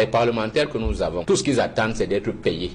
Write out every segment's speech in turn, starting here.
Les parlementaires que nous avons, tout ce qu'ils attendent, c'est d'être payés.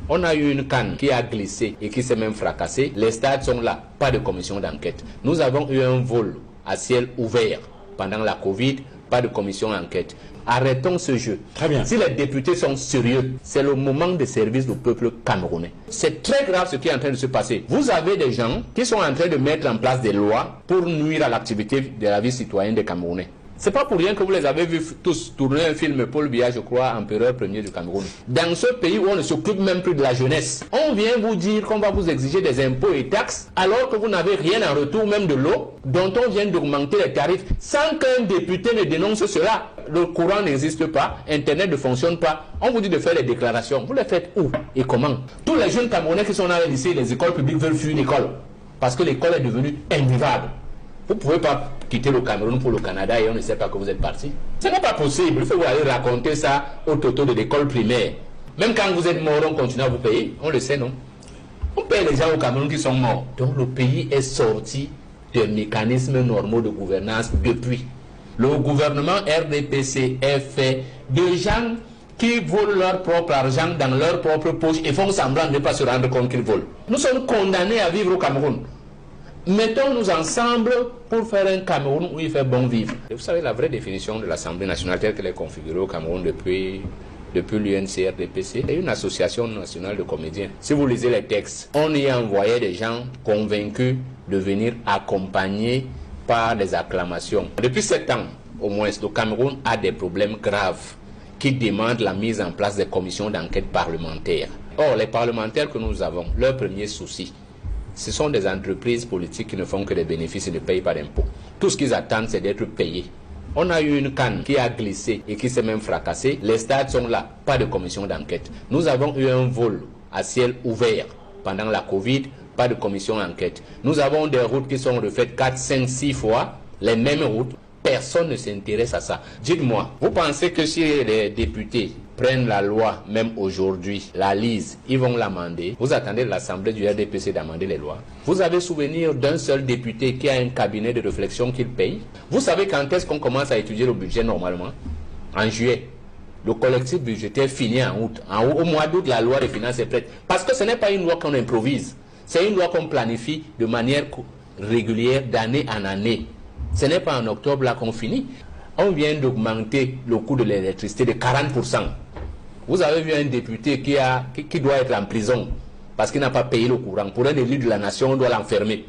On a eu une canne qui a glissé et qui s'est même fracassée. Les stades sont là, pas de commission d'enquête. Nous avons eu un vol à ciel ouvert pendant la Covid, pas de commission d'enquête. Arrêtons ce jeu. Très bien. Si les députés sont sérieux, c'est le moment de service du peuple camerounais. C'est très grave ce qui est en train de se passer. Vous avez des gens qui sont en train de mettre en place des lois pour nuire à l'activité de la vie citoyenne des Camerounais. C'est pas pour rien que vous les avez vus tous tourner un film Paul Biya, je crois, empereur premier du Cameroun. Dans ce pays où on ne s'occupe même plus de la jeunesse, on vient vous dire qu'on va vous exiger des impôts et taxes alors que vous n'avez rien en retour, même de l'eau, dont on vient d'augmenter les tarifs sans qu'un député ne dénonce cela. Le courant n'existe pas, Internet ne fonctionne pas. On vous dit de faire les déclarations. Vous les faites où et comment? Tous les jeunes Camerounais qui sont dans les lycées, les écoles publiques veulent fuir l'école parce que l'école est devenue invivable. Vous ne pouvez pas quitter le Cameroun pour le Canada et on ne sait pas que vous êtes parti. Ce n'est pas possible. Il faut vous aller raconter ça au toto de l'école primaire. Même quand vous êtes mort, on continue à vous payer. On le sait, non? On paye les gens au Cameroun qui sont morts. Donc le pays est sorti des mécanismes normaux de gouvernance depuis. Le gouvernement RDPC est fait de gens qui volent leur propre argent dans leur propre poche et font semblant de ne pas se rendre compte qu'ils volent. Nous sommes condamnés à vivre au Cameroun. Mettons-nous ensemble pour faire un Cameroun où il fait bon vivre. Et vous savez, la vraie définition de l'Assemblée nationale telle qu'elle est configurée au Cameroun depuis l'UNCRDPC, c'est une association nationale de comédiens. Si vous lisez les textes, on y a envoyé des gens convaincus de venir accompagner par des acclamations. Depuis 7 ans, au moins, le Cameroun a des problèmes graves qui demandent la mise en place des commissions d'enquête parlementaires. Or, les parlementaires que nous avons, leur premier souci, ce sont des entreprises politiques qui ne font que des bénéfices et ne payent pas d'impôts. Tout ce qu'ils attendent, c'est d'être payés. On a eu une canne qui a glissé et qui s'est même fracassée. Les stades sont là, pas de commission d'enquête. Nous avons eu un vol à ciel ouvert pendant la Covid, pas de commission d'enquête. Nous avons des routes qui sont refaites 4, 5, 6 fois, les mêmes routes. Personne ne s'intéresse à ça. Dites-moi, vous pensez que si les députés prennent la loi, même aujourd'hui, la lisent, ils vont l'amender? Vous attendez de l'Assemblée du RDPC d'amender les lois? Vous avez souvenir d'un seul député qui a un cabinet de réflexion qu'il paye? Vous savez quand est-ce qu'on commence à étudier le budget normalement? En juillet. Le collectif budgétaire finit en août. Au mois d'août, la loi des finances est prête. Parce que ce n'est pas une loi qu'on improvise. C'est une loi qu'on planifie de manière régulière, d'année en année. Ce n'est pas en octobre là qu'on finit. On vient d'augmenter le coût de l'électricité de 40%. Vous avez vu un député qui doit être en prison parce qu'il n'a pas payé le courant. Pour un élu de la nation, on doit l'enfermer.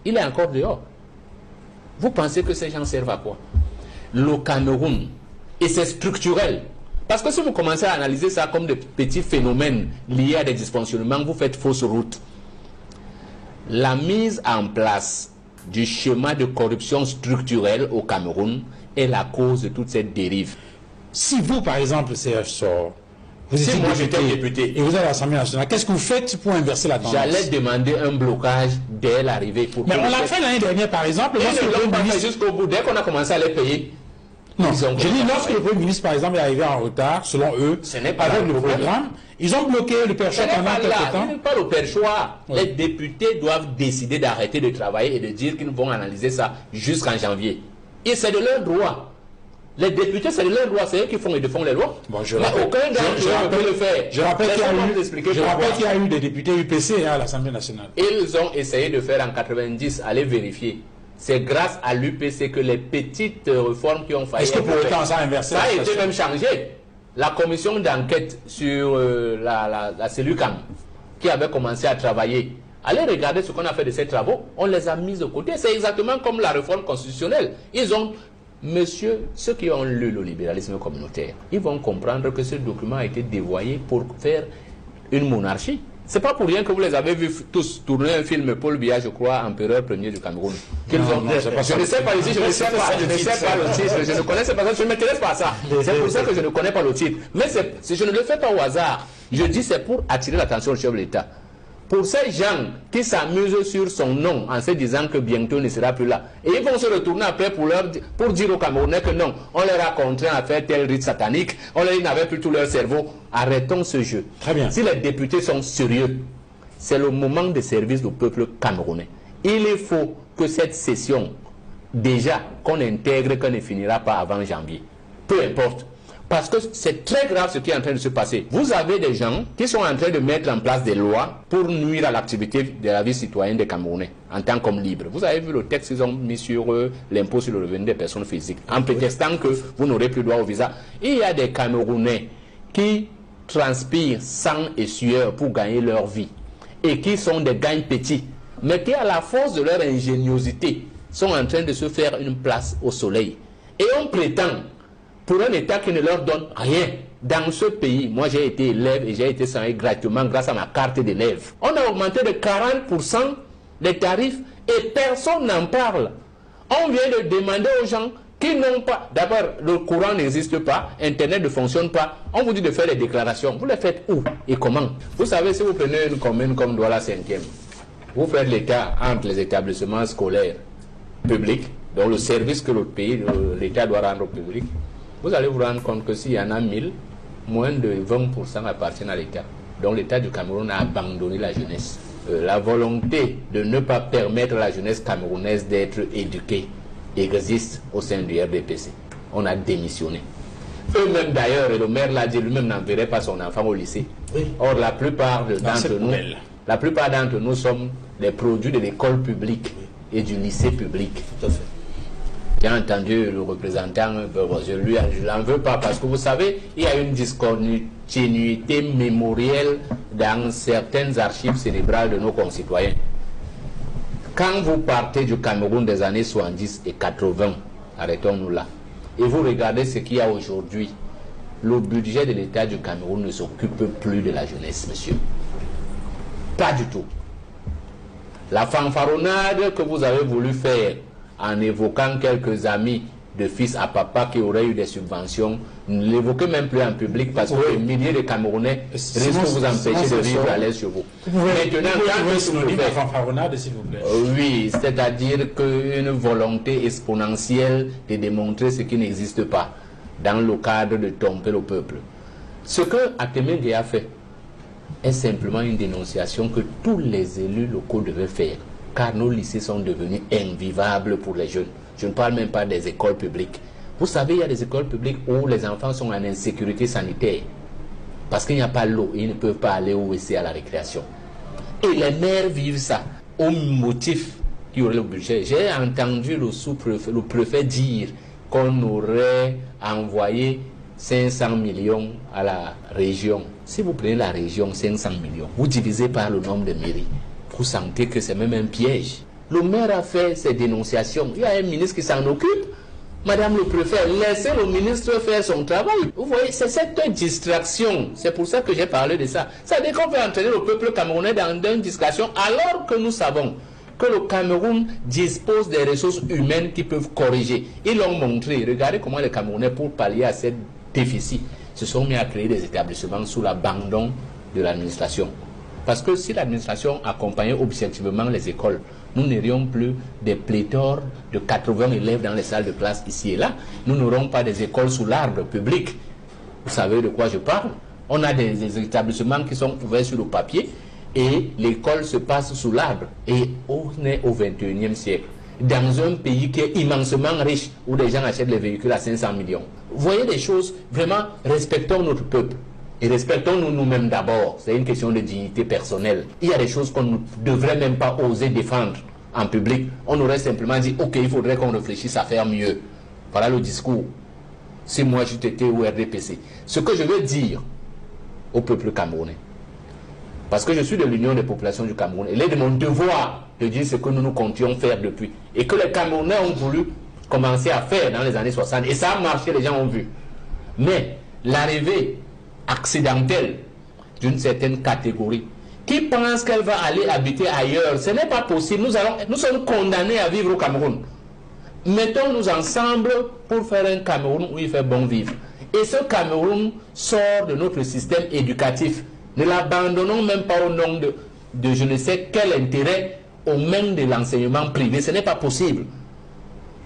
Il est encore dehors. Vous pensez que ces gens servent à quoi? Le Cameroun, et c'est structurel. Parce que si vous commencez à analyser ça comme des petits phénomènes liés à des dysfonctionnements, vous faites fausse route. La mise en place du schéma de corruption structurelle au Cameroun est la cause de toute cette dérive. Si vous, par exemple, CH sort, vous si étiez moi j'étais député et vous êtes à l'Assemblée nationale, qu'est-ce que vous faites pour inverser la tendance? J'allais demander un blocage dès l'arrivée. Mais on l'a fait l'année dernière, par exemple. Ils ne l'ont pas fait jusqu'au bout. Dès qu'on a commencé à les payer. Non, je dis lorsque le Premier ministre, par exemple, est arrivé en retard, selon eux, avec le programme, ils ont bloqué le perchoir pendant quelques temps. Ce n'est pas le perchoir. Oui. Les députés doivent décider d'arrêter de travailler et de dire qu'ils vont analyser ça jusqu'en janvier. Et c'est de leur droit. Les députés, c'est de leur droit. C'est eux qui font et défendent les lois. Bon, je rappelle peut le faire. Je rappelle qu'il y a eu des députés UPC à l'Assemblée nationale. Ils ont essayé de faire en 90, allez vérifier. C'est grâce à l'UPC que les petites réformes qui ont failli... Est-ce que pour autant ça a inversé? Ça a été même changé. La commission d'enquête sur la cellule CAM, qui avait commencé à travailler, allez regarder ce qu'on a fait de ces travaux, on les a mis de côté. C'est exactement comme la réforme constitutionnelle. Ils ont... Monsieur, ceux qui ont lu le libéralisme communautaire, ils vont comprendre que ce document a été dévoyé pour faire une monarchie. C'est pas pour rien que vous les avez vus tous tourner un film Paul Biya, je crois, empereur premier du Cameroun. Je ne sais pas ici, je ne sais pas le titre, je ne connais pas ça, je ne m'intéresse pas à ça. C'est pour ça que je ne connais pas le titre. Mais je ne le fais pas au hasard. Je dis c'est pour attirer l'attention du chef de l'État. Pour ces gens qui s'amusent sur son nom en se disant que bientôt il ne sera plus là. Et ils vont se retourner après pour dire aux Camerounais que non, on leur a contraint à faire tel rite satanique, ils n'avaient plus tout leur cerveau. Arrêtons ce jeu. Très bien. Si les députés sont sérieux, c'est le moment de service du peuple camerounais. Il faut que cette session, déjà qu'on intègre, qu'elle ne finira pas avant janvier. Peu importe. Parce que c'est très grave ce qui est en train de se passer. Vous avez des gens qui sont en train de mettre en place des lois pour nuire à l'activité de la vie citoyenne des Camerounais en tant qu'hommes libres. Vous avez vu le texte qu'ils ont mis sur l'impôt sur le revenu des personnes physiques, en prétextant que vous n'aurez plus droit au visa. Et il y a des Camerounais qui transpirent sang et sueur pour gagner leur vie et qui sont des gagnes petits, mais qui à la force de leur ingéniosité sont en train de se faire une place au soleil. Et on prétend, pour un État qui ne leur donne rien, dans ce pays, moi j'ai été élève et j'ai été soigné gratuitement grâce à ma carte d'élève. On a augmenté de 40% les tarifs et personne n'en parle. On vient de demander aux gens qui n'ont pas, d'abord le courant n'existe pas, Internet ne fonctionne pas, on vous dit de faire des déclarations. Vous les faites où et comment? Vous savez, si vous prenez une commune comme Douala 5e, vous faites l'état entre les établissements scolaires publics, donc le service que l'État doit rendre au public, vous allez vous rendre compte que s'il y en a 1000, moins de 20% appartiennent à l'État. Donc l'État du Cameroun a abandonné la jeunesse. La volonté de ne pas permettre à la jeunesse camerounaise d'être éduquée existe au sein du RDPC. On a démissionné. Eux-mêmes d'ailleurs, et le maire l'a dit, lui-même n'enverrait pas son enfant au lycée. Oui. Or la plupart d'entre nous sommes les produits de l'école publique et du lycée public. Tout à fait. J'ai entendu le représentant, je l'en veux pas parce que vous savez, il y a une discontinuité mémorielle dans certaines archives cérébrales de nos concitoyens. Quand vous partez du Cameroun des années 70 et 80, arrêtons-nous là, et vous regardez ce qu'il y a aujourd'hui, le budget de l'État du Cameroun ne s'occupe plus de la jeunesse, monsieur. Pas du tout. La fanfaronnade que vous avez voulu faire en évoquant quelques amis de fils à papa qui auraient eu des subventions, ne l'évoquez même plus en public parce que des milliers de Camerounais risquent de vous empêcher de vivre à l'aise chez vous. Maintenant, oui, c'est-à-dire qu'une volonté exponentielle de démontrer ce qui n'existe pas dans le cadre de tromper le peuple. Ce que Atemengue a fait est simplement une dénonciation que tous les élus locaux devaient faire, car nos lycées sont devenus invivables pour les jeunes. Je ne parle même pas des écoles publiques. Vous savez, il y a des écoles publiques où les enfants sont en insécurité sanitaire parce qu'il n'y a pas l'eau et ils ne peuvent pas aller au WC à la récréation. Et les maires vivent ça au motif qu'il y aurait le budget. J'ai entendu le préfet dire qu'on aurait envoyé 500 millions à la région. Si vous prenez la région, 500 millions, vous divisez par le nombre de mairies, vous sentez que c'est même un piège. Le maire a fait ses dénonciations. Il y a un ministre qui s'en occupe. Madame le préfet, laissez le ministre faire son travail. Vous voyez, c'est cette distraction. C'est pour ça que j'ai parlé de ça. Ça veut dire qu'on veut entraîner le peuple camerounais dans une distraction alors que nous savons que le Cameroun dispose des ressources humaines qui peuvent corriger. Ils l'ont montré. Regardez comment les Camerounais, pour pallier à ce déficit, se sont mis à créer des établissements sous l'abandon de l'administration. Parce que si l'administration accompagnait objectivement les écoles, nous n'aurions plus des pléthores de 80 élèves dans les salles de classe ici et là. Nous n'aurons pas des écoles sous l'arbre public. Vous savez de quoi je parle? On a des établissements qui sont ouverts sur le papier et l'école se passe sous l'arbre. Et on est au 21e siècle. Dans un pays qui est immensement riche, où les gens achètent les véhicules à 500 millions. Vous voyez des choses, vraiment, respectons notre peuple. Et respectons-nous nous-mêmes d'abord. C'est une question de dignité personnelle. Il y a des choses qu'on ne devrait même pas oser défendre en public. On aurait simplement dit, ok, il faudrait qu'on réfléchisse à faire mieux. Voilà le discours. Si moi j'étais au RDPC. Ce que je veux dire au peuple camerounais, parce que je suis de l'Union des populations du Cameroun, il est de mon devoir de dire ce que nous comptions faire depuis. Et que les Camerounais ont voulu commencer à faire dans les années 60. Et ça a marché, les gens ont vu. Mais l'arrivée accidentelle d'une certaine catégorie qui pense qu'elle va aller habiter ailleurs, ce n'est pas possible. Nous sommes condamnés à vivre au Cameroun. Mettons-nous ensemble pour faire un Cameroun où il fait bon vivre. Et ce Cameroun sort de notre système éducatif. Ne l'abandonnons même pas au nom de je ne sais quel intérêt aux mains de l'enseignement privé. Ce n'est pas possible.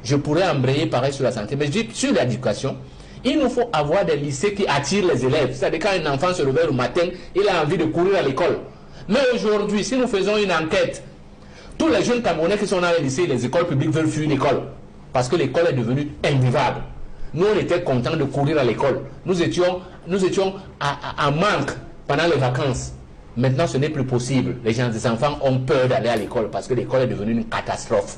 Je pourrais embrayer pareil sur la santé, mais je dis sur l'éducation. Il nous faut avoir des lycées qui attirent les élèves. C'est-à-dire quand un enfant se réveille le matin, il a envie de courir à l'école. Mais aujourd'hui, si nous faisons une enquête, tous les jeunes Camerounais qui sont dans les lycées et les écoles publiques veulent fuir l'école. Parce que l'école est devenue invivable. Nous, on était contents de courir à l'école. Nous étions en manque pendant les vacances. Maintenant, ce n'est plus possible. Les enfants ont peur d'aller à l'école parce que l'école est devenue une catastrophe.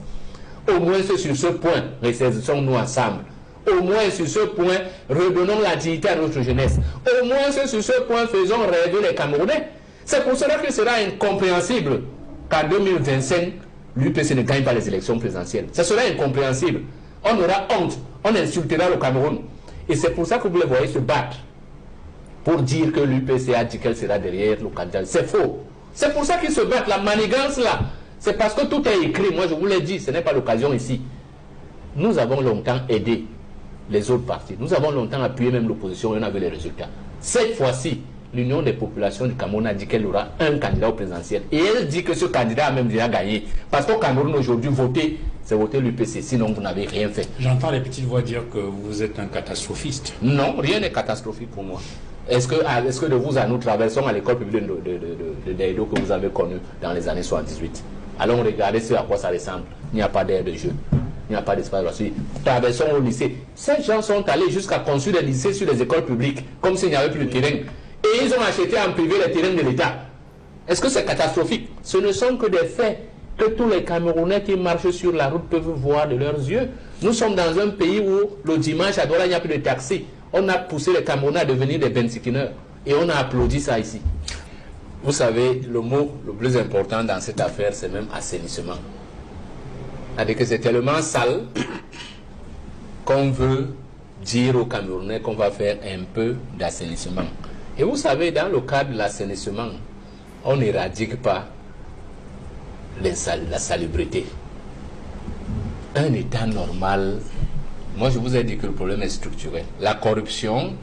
Au moins sur ce point, ressaisissons-nous ensemble. Au moins sur ce point, redonnons la dignité à notre jeunesse. Au moins sur ce point, faisons rêver les Camerounais. C'est pour cela que ce sera incompréhensible qu'en 2025, l'UPC ne gagne pas les élections présidentielles. Ce sera incompréhensible. On aura honte. On insultera le Cameroun. Et c'est pour ça que vous les voyez se battre pour dire que l'UPC a dit qu'elle sera derrière le candidat. C'est faux. C'est pour ça qu'ils se battent. La manigance là, c'est parce que tout est écrit. Moi, je vous l'ai dit, ce n'est pas l'occasion ici. Nous avons longtemps aidé les autres partis. Nous avons longtemps appuyé même l'opposition et on a vu les résultats. Cette fois-ci, l'Union des populations du Cameroun a dit qu'elle aura un candidat au présidentiel. Et elle dit que ce candidat a même déjà gagné. Parce qu'au Cameroun aujourd'hui, voter, c'est voter l'UPC. Sinon, vous n'avez rien fait. J'entends les petites voix dire que vous êtes un catastrophiste. Non, rien n'est catastrophique pour moi. Est-ce que de vous à nous traversons à l'école publique de Daido que vous avez connue dans les années 78? Allons regarder ce à quoi ça ressemble. Il n'y a pas d'aire de jeu. Il n'y a pas d'espace gratuit. Traversons au lycée. Ces gens sont allés jusqu'à construire des lycées sur les écoles publiques, comme s'il n'y avait plus de terrain. Et ils ont acheté en privé les terrains de l'État. Est-ce que c'est catastrophique? Ce ne sont que des faits que tous les Camerounais qui marchent sur la route peuvent voir de leurs yeux. Nous sommes dans un pays où le dimanche à Douala, il n'y a plus de taxi. On a poussé les Camerounais à devenir des bensikineurs. Et on a applaudi ça ici. Vous savez, le mot le plus important dans cette affaire, c'est même assainissement. C'est-à-dire que c'est tellement sale qu'on veut dire aux Camerounais qu'on va faire un peu d'assainissement. Et vous savez, dans le cadre de l'assainissement, on n'éradique pas la salubrité. Un État normal, moi je vous ai dit que le problème est structurel. La corruption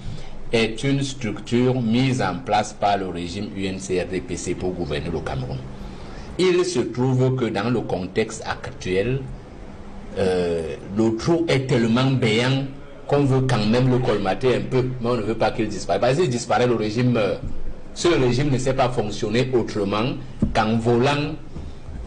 est une structure mise en place par le régime UNCRD-PC pour gouverner le Cameroun. Il se trouve que dans le contexte actuel, le trou est tellement béant qu'on veut quand même le colmater un peu, mais on ne veut pas qu'il disparaisse. Parce qu'il disparaît, le régime meurt. Ce régime ne sait pas fonctionner autrement qu'en volant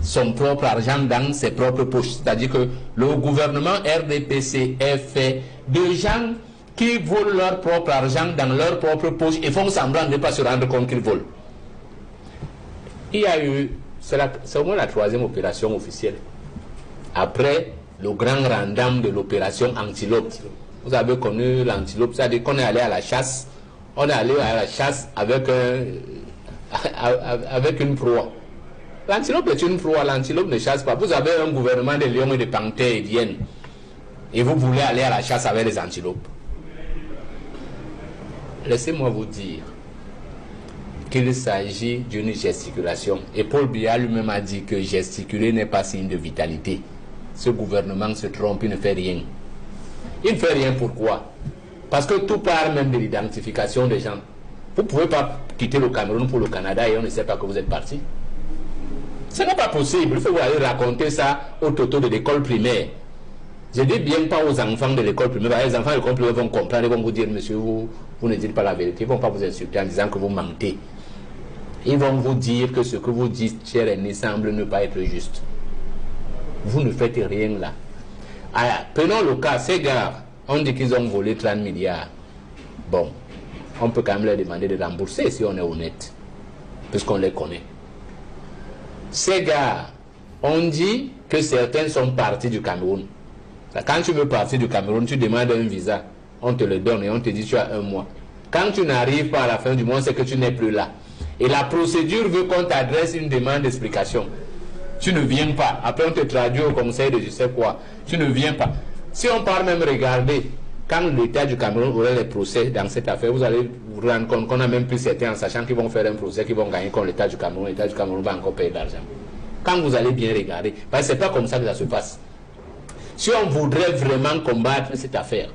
son propre argent dans ses propres poches. C'est-à-dire que le gouvernement RDPC est fait de gens qui volent leur propre argent dans leur propre poche et font semblant de ne pas se rendre compte qu'ils volent. Il y a eu, c'est au moins la troisième opération officielle, après le grand rendement de l'opération Antilope. Vous avez connu l'antilope, c'est-à-dire qu'on est allé à la chasse, on est allé à la chasse avec une proie. L'antilope est une proie, l'antilope ne chasse pas. Vous avez un gouvernement de lions et de panthères et d'hyènes, et vous voulez aller à la chasse avec les antilopes. Laissez-moi vous dire qu'il s'agit d'une gesticulation. Et Paul Biya lui-même a dit que gesticuler n'est pas signe de vitalité. Ce gouvernement se trompe, il ne fait rien. Il ne fait rien, pourquoi? Parce que tout part même de l'identification des gens. Vous ne pouvez pas quitter le Cameroun pour le Canada et on ne sait pas que vous êtes parti. Ce n'est pas possible. Il faut aller raconter ça au toto de l'école primaire. Je dis bien pas aux enfants de l'école primaire. Les enfants de l'école primaire vont comprendre, ils vont vous dire, monsieur, vous ne dites pas la vérité. Ils ne vont pas vous insulter en disant que vous mentez. Ils vont vous dire que ce que vous dites, cher aîné, semble ne pas être juste. Vous ne faites rien là. Alors, prenons le cas, ces gars, on dit qu'ils ont volé 30 milliards. Bon, on peut quand même leur demander de rembourser si on est honnête, puisqu'on les connaît. Ces gars, on dit que certains sont partis du Cameroun. Quand tu veux partir du Cameroun, tu demandes un visa, on te le donne et on te dit tu as 1 mois. Quand tu n'arrives pas à la fin du mois, c'est que tu n'es plus là. Et la procédure veut qu'on t'adresse une demande d'explication. Tu ne viens pas. Après, on te traduit au conseil de je sais quoi. Tu ne viens pas. Si on part même regarder, quand l'État du Cameroun aurait les procès dans cette affaire, vous allez vous rendre compte qu'on a même plus certains en sachant qu'ils vont faire un procès, qu'ils vont gagner contre l'État du Cameroun. L'État du Cameroun va encore payer de l'argent. Quand vous allez bien regarder, parce que ce n'est pas comme ça que ça se passe. Si on voudrait vraiment combattre cette affaire,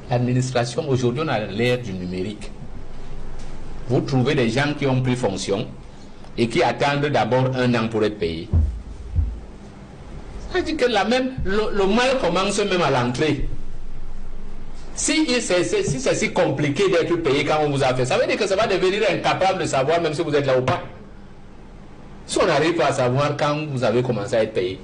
l'administration, aujourd'hui, on a l'ère du numérique. Vous trouvez des gens qui ont pris fonction et qui attendent d'abord 1 an pour être payés. Ça veut dire que le mal commence même à l'entrée. Si c'est si compliqué d'être payé quand on vous a fait, ça veut dire que ça va devenir incapable de savoir même si vous êtes là ou pas. Si on n'arrive pas à savoir quand vous avez commencé à être payé.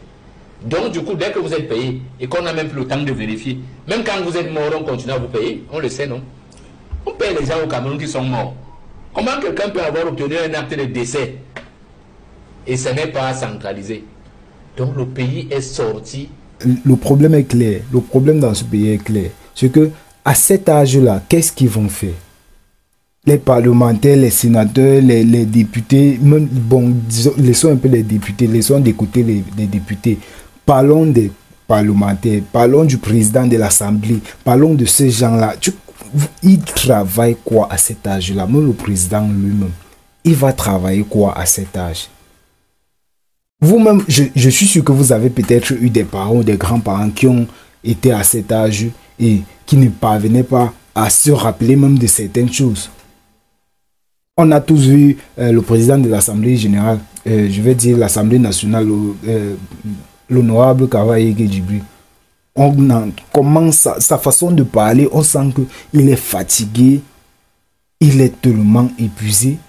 Donc, du coup, dès que vous êtes payé et qu'on n'a même plus le temps de vérifier, même quand vous êtes mort, on continue à vous payer. On le sait, non? On paye les gens au Cameroun qui sont morts. Comment quelqu'un peut avoir obtenu un acte de décès et ce n'est pas centralisé? Donc, le pays est sorti. Le problème est clair. Le problème dans ce pays est clair. C'est que à cet âge-là, qu'est-ce qu'ils vont faire? Les parlementaires, les sénateurs, les députés, même, bon, disons, laissons un peu les députés, laissons d'écouter les députés. Parlons des parlementaires, parlons du président de l'Assemblée, parlons de ces gens-là. Ils travaillent quoi à cet âge-là? Même le président lui-même, il va travailler quoi à cet âge? Vous-même, je suis sûr que vous avez peut-être eu des parents ou des grands-parents qui ont été à cet âge et qui ne parvenaient pas à se rappeler même de certaines choses. On a tous vu le président de l'Assemblée générale, je vais dire l'Assemblée nationale, l'honorable Kavaye Djibri. Comment sa façon de parler, on sent qu'il est fatigué, il est tellement épuisé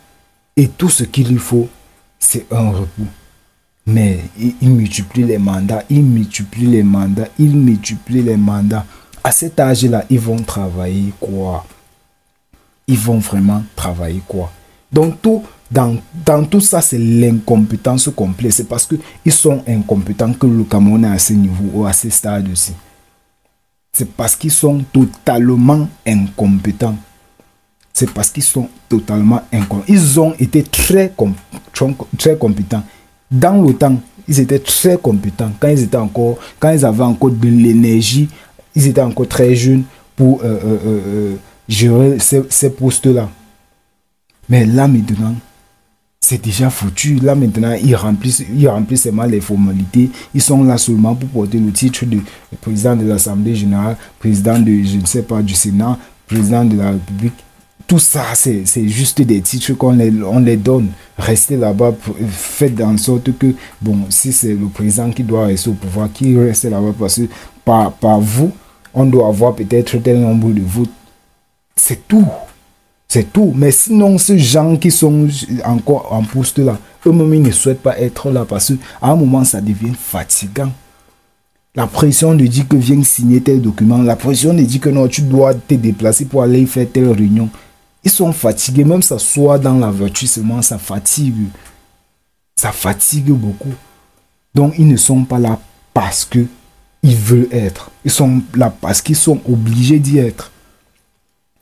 et tout ce qu'il lui faut, c'est un repos. Mais il multiplie les mandats, il multiplie les mandats, il multiplie les mandats. À cet âge-là, ils vont travailler quoi? Ils vont vraiment travailler quoi? Donc, dans tout ça, c'est l'incompétence complète. C'est parce qu'ils sont incompétents que le Cameroun est à ce niveau ou à ce stade aussi. C'est parce qu'ils sont totalement incompétents. C'est parce qu'ils sont totalement incompétents. Ils ont été très compétents. Dans le temps, ils étaient très compétents. Quand ils avaient encore de l'énergie, ils étaient encore très jeunes pour gérer ces postes-là. Mais là maintenant, c'est déjà foutu. Là maintenant, ils remplissent seulement les formalités. Ils sont là seulement pour porter le titre de président de l'Assemblée générale, président de, je ne sais pas, du Sénat, président de la République. Tout ça, c'est juste des titres qu'on les donne. Restez là-bas, faites en sorte que, bon, si c'est le président qui doit rester au pouvoir, qui reste là-bas, parce que par vous, on doit avoir peut-être tel nombre de votes. C'est tout. C'est tout. Mais sinon, ces gens qui sont encore en poste là, eux-mêmes, ils ne souhaitent pas être là parce qu'à un moment, ça devient fatigant. La pression de dire que viens signer tel document, la pression de dire que non, tu dois te déplacer pour aller faire telle réunion. Ils sont fatigués, même s'asseoir dans la voiture seulement, ça fatigue. Ça fatigue beaucoup. Donc, ils ne sont pas là parce qu'ils veulent être. Ils sont là parce qu'ils sont obligés d'y être.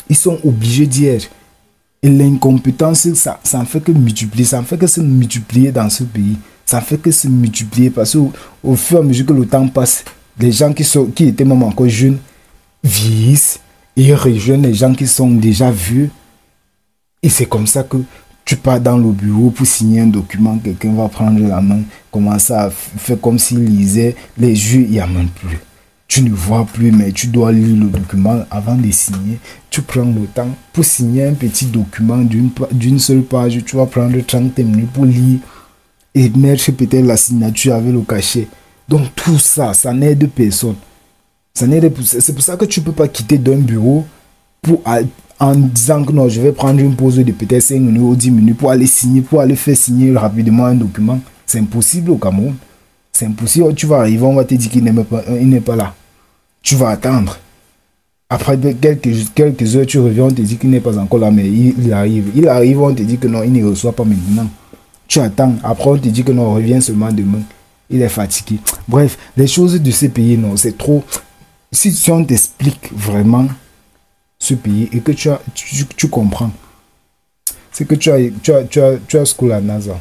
Ils sont obligés d'y être. Et l'incompétence, ça ne fait que multiplier. Ça ne fait que se multiplier dans ce pays. Ça ne fait que se multiplier parce qu'au fur et à mesure que le temps passe, les gens qui étaient même encore jeunes vieillissent et rejoignent les gens qui sont déjà vieux. Et c'est comme ça que tu pars dans le bureau pour signer un document, quelqu'un va prendre la main, commencer à faire comme s'il lisait, les yeux, il n'y a même plus. Tu ne vois plus, mais tu dois lire le document avant de signer. Tu prends le temps pour signer un petit document d'une seule page. Tu vas prendre 30 minutes pour lire et mettre peut-être la signature avec le cachet. Donc tout ça, ça n'aide personne. C'est pour ça que tu ne peux pas quitter d'un bureau en disant que non, je vais prendre une pause de peut-être 5 minutes ou 10 minutes pour aller signer, pour aller faire signer rapidement un document. C'est impossible au Cameroun. C'est impossible. Tu vas arriver, on va te dire qu'il n'est pas là. Tu vas attendre. Après quelques heures, tu reviens, on te dit qu'il n'est pas encore là, mais il arrive. Il arrive, on te dit que non, il ne reçoit pas maintenant. Tu attends. Après, on te dit que non, on revient seulement demain. Il est fatigué. Bref, les choses de ce pays, non, c'est trop. Si on t'explique vraiment ce pays et que tu comprends, c'est que tu as school à NASA.